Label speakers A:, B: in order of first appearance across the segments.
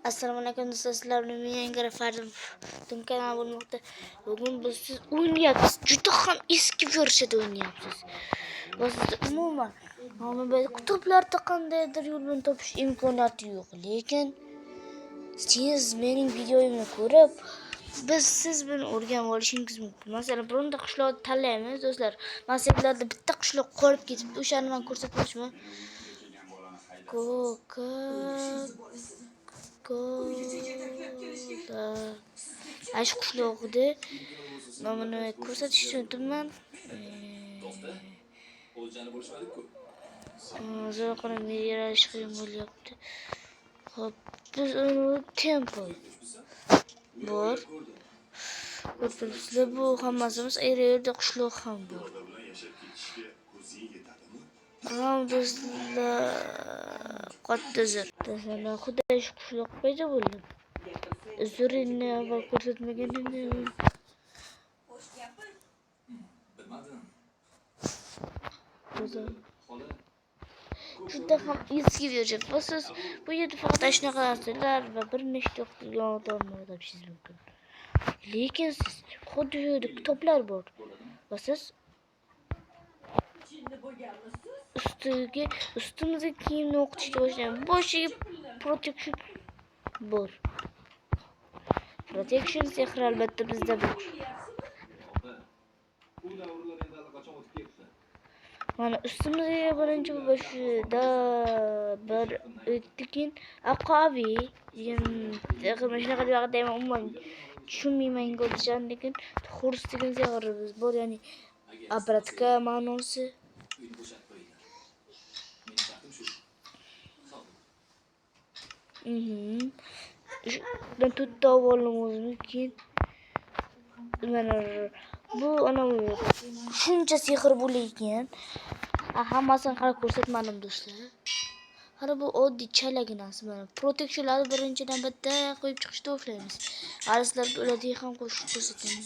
A: Assalomu alaykum do'stlar, sizlar bilan men yangi Fardim kanal bo'lmoqda. Bugun biz siz o'ynayapsiz. Juda ham eski versiyada o'ynayapsiz. Va sizda umuman mana kutublarda qandaydir yo'l bilan topish imkoniyati yo'q. Lekin siz mening videoyimni ko'rib, siz bilan o'rganib olishingiz mumkin. Masalan, bironta qishloqni tanlaymiz do'stlar. Masalan, bitta qishloq qolib ketibdi. O'shani men ko'rsatmoqchiman. Aşk qishlog'ida nomini ko'rsatishni unutibman. Zo'rqina meriyash qiyin bo'lyapti. Xo'p, biz uni tempo bor. Bizda bu hammasimiz yerda qishloq ham bor. Do'stlar, katta zo'r. Do'stlar, xudoy shu qishloq paydo bo'ldi. Zo'rini avval ko'rsatmagan edim. Juda ham eski versiya. Siz bu yerda faqat shunaqa narsalar va bir nechta yordamlar topishingiz mumkin. Lekin siz xuddi shu yerda kitoblar bor. Va siz ustimizga kiyimni o'qitishga boshlaymiz. Boshiga protection bor. Protection sehri albatta bizda bor. Mana ustimizga birinchi boshida bir o'tdikin aqavi shunaqa deb deyman, umuman tushunmayman inglizchani, lekin xurs degan sehrimiz bor, ya'ni abratka ma'nosi. Ben tutta olmamız mümkün. Mana bu ana shuncha sehr bo'layotgan. Hammasini qarab ko'rsatmadim do'stlar. Hali bu oddiy chalaginasi. Mana protectionlarni birinchidan bitta qo'yib chiqishda o'xlaymiz. Hali sizlarga ularni ham qo'shib ko'rsataman.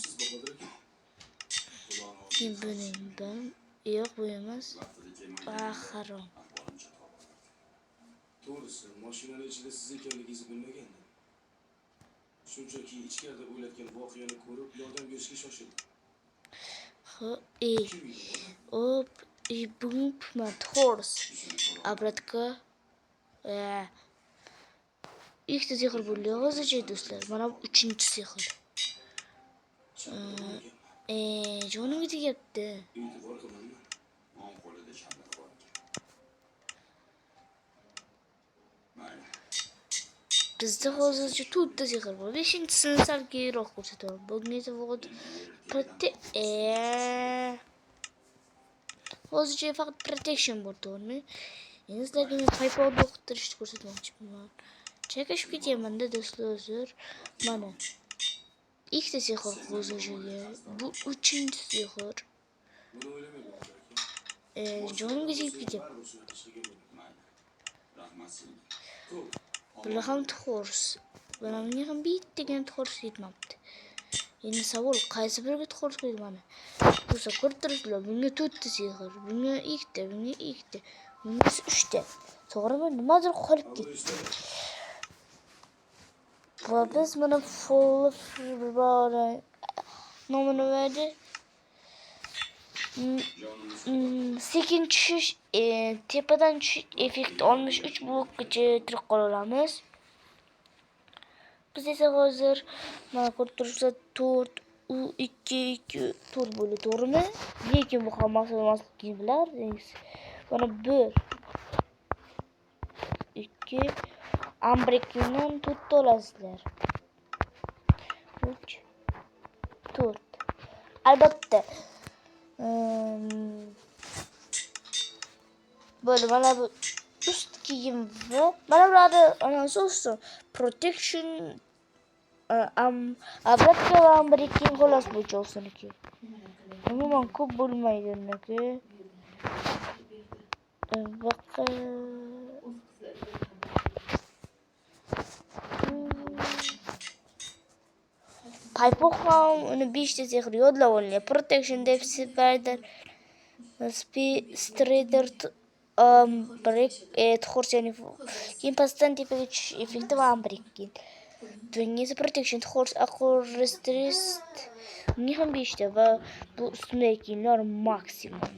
A: Ben yo'q, bu emas. Harom.
B: To'g'risi, mashinaning ichida siz ekanligingizni bilmagandim. Shunchaki ichkarida o'ylatgan voqeani ko'rib, yordam berishga shoshildim.
A: Horse. Abratka. İlk de sehr bo'ldi. Hozircha do'stlar, mana 3-sehr. Jonimga tegyapti. Bizda hozircha 4 ta sehr bor. 5-sini sal keyinroq ko'rsataman. Bugun esa hozircha faqat protection bor, to'g'rimi? Endi sizlarga men payponni o'qitirishni ko'rsatmoqchiman. Chakashib ketyapman-da do'stlar. Mana ikkita sehr hozircha. Bu 3-sehr. Jonimga tegib ketyapti. Bular ham horse. Mana menga ham bittagan horse yetmabdi. Endi savol, qaysi biriga horse qo'ydim mana? Bo'lsa ko'rib turibsizlar, bunga 4 ta sehr, bunga 2 ta, bunga 2 ta, bunga 3 ta. To'g'rimi? Nimadir qolib ketdi. Va biz mana full nomini berdi. Sekin tushish, tepadan tushish effekti 63 blokgacha tirik qola olamiz. Biz esa hozir mana ko'rib turibsizlar 4 4 bo'ldi, to'g'rimi? Lekin bu hammasi emasligini bilardingiz. Mana 1 2 ambrekdan 4 olasizlar. 3 4. Albatta böyle mana bu üst kiyim ve mana bularda anasısı protection abratka va ambrekin xolos bo'yicha olsiniki. Umuman ko'p bo'lmaydi uniki. Paypoq ham uni 5 ta sehr yodlab olingan. Protection deb Spider Strider break txo'rsani keyin pastdan tepaga tushish effekti va break keyin Dengesi protection horse accuracy bunga ham 5 ta va bu ustundagilar maksimum.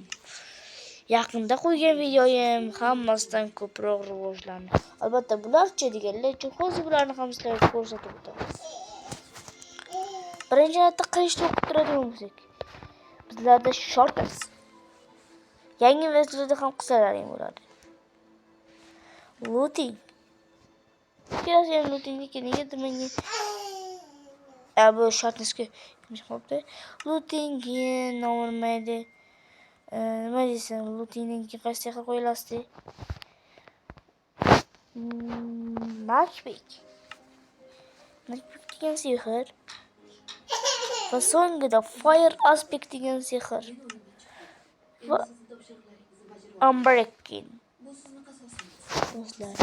A: Yaqinda qo'ygan videoyim hammasidan ko'proq rivojlandi. Albatta bularchi deganlar uchun hozir bularni ham sizlarga ko'rsatib o'taman. Birinchi navbatda qilishni o'qib turadigan bo'lsak, bizlarda shorters yangi versiyada ham qisalaring bo'ladi. Looting. Biraz yani lootingga negadir menga bu shortnesga qilmoqda. Looting normalmaydi. Nima deysan? Lootingdan keyin qaysi sehr qo'yilasizda? Matchpick degan sehr va so'nggida fire aspect degan sehr va unbreaking do'stlar.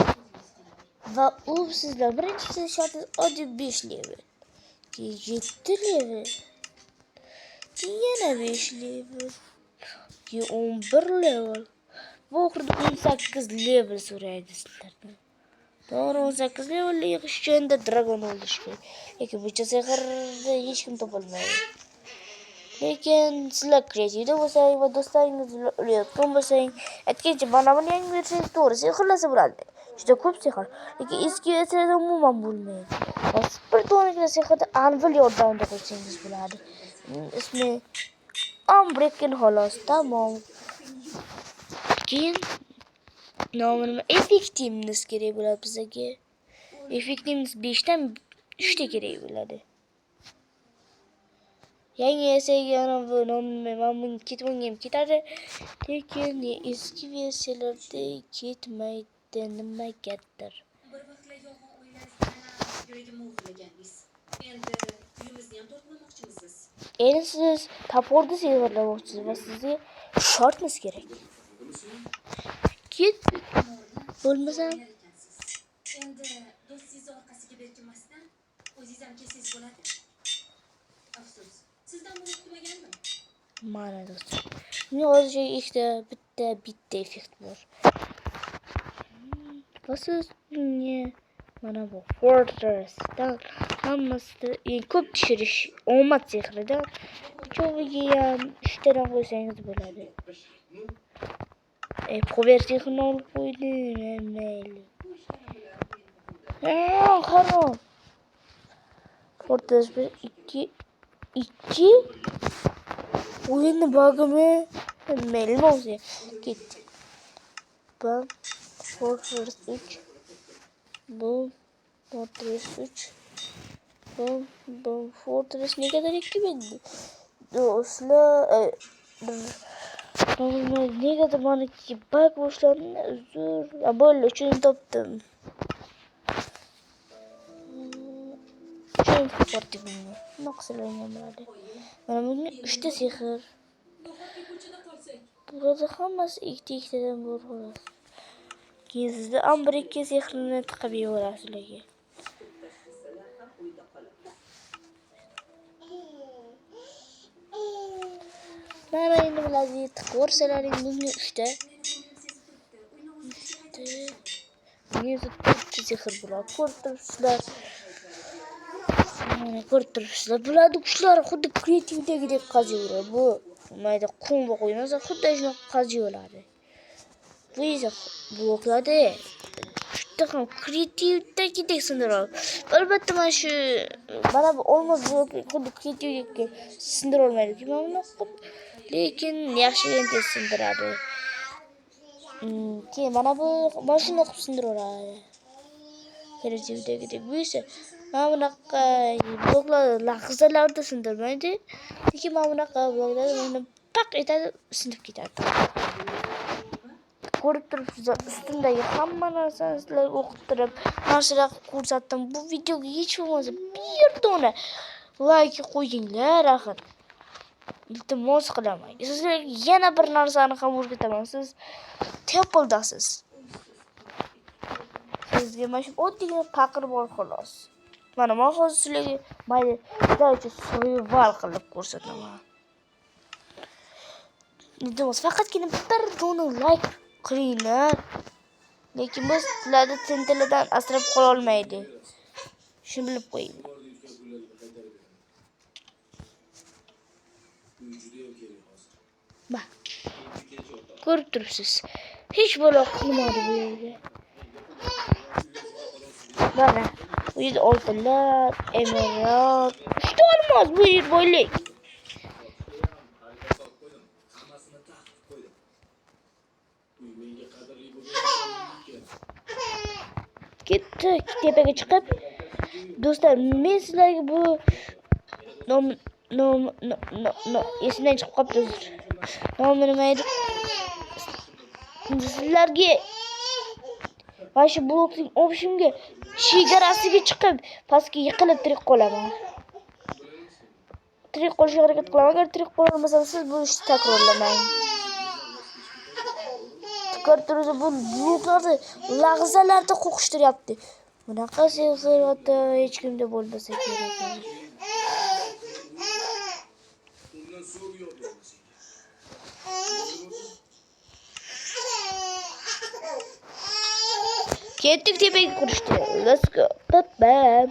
A: Va u sizlar birinchi shart oddiy 5 level, keyin 7 level, keyin yana 5 level, keyin 11 level. Bu oxirida 18 level so'raydi sizlardan. To'g'ri 18 levelga yig'ish uchun dragon o'ldirish kerak. Lekin bu sehrni hech kim topolmaydi. Lekin sizlar kreativda bo'lsangiz va do'stlaringiz ulayotgan bo'lsangiz, aytgancha mana buni yangi versiyasi to'g'ri sehrlasa bo'ladi. Juda ko'p sehr. Lekin eski versiyada umuman bo'lmaydi. Bir to'g'ri sehrda anvil yordamida qo'ysangiz bo'ladi. Ismi Unbreaking xolos, tamom. Keyin nomini effectiveness kerak bo'ladi bizga. Effectiveness 5 dan 3 ta kerak bo'ladi. Yangi versiyaga bu nomini ketmagan ketadi. Lekin eski versiyalarda ketmaydi nimagadir.
C: Bir vaqtlar yolg'on o'ylaringiz yuragimni o'g'irlagandingiz. Endi uyimizni ham tortmoqchimisiz?
A: Endi siz taporni sehrlamoqchisiz va sizga shortness kerak. Ket bo'lmasa
C: Endi do'stingizni orqasiga berkinmasdan o'zingiz ham kelsangiz bo'ladi. Afsus, sizdan buni kutmagandim.
A: mana do'stlar. Meni hozircha ikkita bitta effekt bor. Va siz mana bu fortressdan hammasida ko'p tushirish omad sehridan cho'g'iga ham 3 tadan qo'ysangiz bo'ladi. Power sehrini olib qo'ydim, mayli. Harom. Fortress 2 o'yinni bug'imi mayli bo'lsa ketdi. Bu Fortress 3 bu Fortress 3 bu Fortress negadir 2 bildi. Do'stlar negadir meniki bug boshlandi. Uzr. Bo'ldi, uchun topdim. Uchun portibim. Naqslangan bo'ladi. Mana bunga 3 ta sehr. Burada hammasi ikkita-ikkitadan bor xolos. Keyin sizda Unbreak'ga sehrini tiqib yuborasizlar. Mana endi bularni tiqib ko'rsalaring bunga 3 ta. Bunga 4 sehr bo'ladi. Ko'rib turibsizlar. Mana ko'rib turibsizlar. Bularni kuchlari xuddi kreativdagidek qaziyoradi. Bu mayda qumga qo'ymasa xuddi shunaqa qaziyoradi. Bu esa bloklarda juda ham kreativdagidek sindiradi. Albatta mana shu mana bu olmos blok xuddi kreativdagidek sindira olmaydi. Lekin yaxshidan tez sindiradi. Keyin mana bu mashina qilib sindiraveradi. Kreativdagidek bu esa mana bunaqa bloklar lahzalarda sindirmaydi. Lekin mana bunaqa bloklar uni paq etadi, sinib ketadi. Ko'rib turibsizlar, ustimdagi hamma narsani sizlarga o'qib turib, narsalar ko'rsatdim. Bu videoga hech bo'lmasa bir dona like qo'yinglar axir. Iltimos qilaman. Sizlarga yana bir narsani ham o'rgataman. Siz Templedasiz. Sizga mana shu oddiygina paqir bor xolos. Mana men hozir sizlarga mayli sizlarga survival qilib ko'rsataman. Iltimos faqatgina bir dona like Qilinglar. Lekin biz sizlarni tentillardan asrab qola olmaydi. Shuni bilib qo'ying.
B: Bor deyotgan pullarga qaytarib beraman. Uy judayam kerak hozir.
A: Bak. Ko'rib turibsiz. Hech bola qilmadi bu yerga. Mana bu yerda oltinlar, emerald, 3 ta olmos bu yer boylik.
B: Hammasini taqib qo'ydim. Uy menga qadrli bo'lgan
A: Ketdi tepaga chiqib. Do'stlar, men sizlarga bu nom esimdan chiqib qolibdi. Nomi nima edi? Sizlarga mana shu blokning opshimga chegarasiga chiqib, pastga yiqilib tirik qolaman. Tirik qolishga harakat qilaman. Agar tirik qola olmasam, siz bu ishni takrorlamang. Ko'rib turibsiz, bu bloklarni lahzalarda qo'qishtiryapti. Bunaqa sevsirotda hech kimda bo'lmasa kerak.
B: undan so'rib yozdim.
A: Ketdik tepaga qurishdi. Let's go. Bam.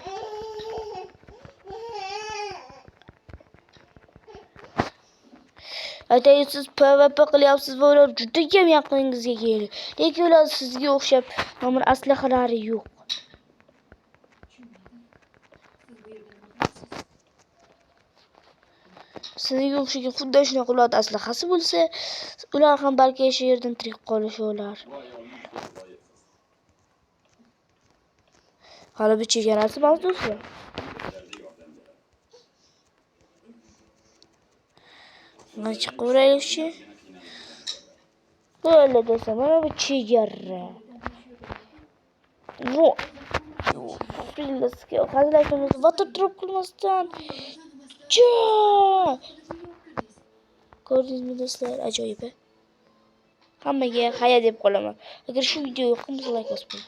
A: Aytaysiz, siz PvP qilyapsiz va ular juda ham yaqiningizga keldi. Lekin ular sizga o'xshab nomir aslahalari yo'q. Sizga o'xshagan xuddi shunaqa ularda aslahasi bo'lsa, ular ham balki shu yerdan tirik qolisholar. Hali bir chegarasi bor do'stlar. Mana chiqaveraylikchi. Böyle do'stlar, mana bu chegara. No. Fillasga hazırlaşmamız water drop qilmasdan. Ko'rdingizmi do'stlar, ajoyib. Hammaga haya deb qolaman. Agar shu video yoqsa, like bosing.